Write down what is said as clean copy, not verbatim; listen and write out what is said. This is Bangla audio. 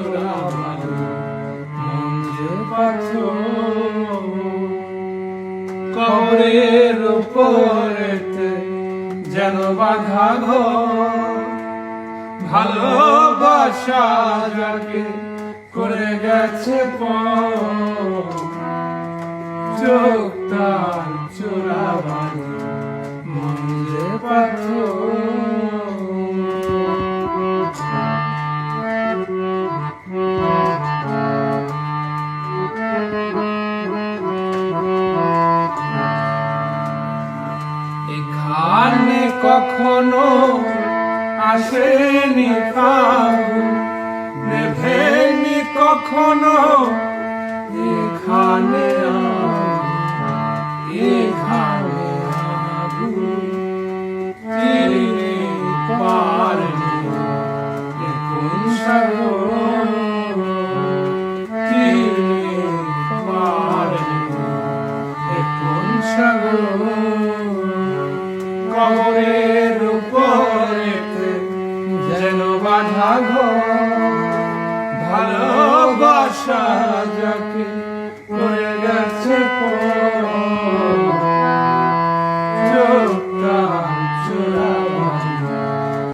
চোরা বালু মন যে পাথর। কবরের উপরেতে যেন বাঁধা ঘর, ভালোবাসা যাকে করে গেছে পর, চোখ তার চোরা বালু মন যে পাথর। এখানে কখনো আসেনি আগুন, নেভেনি কখনো এখানে এখানে আগুন। চিনি পারেনি কোন সাগর, চিনি পারেনি কোন সাগর। কবরের উপরেতে যেন বাঁধা ঘর, ভালোবাসা যাকে করে গেছে পর,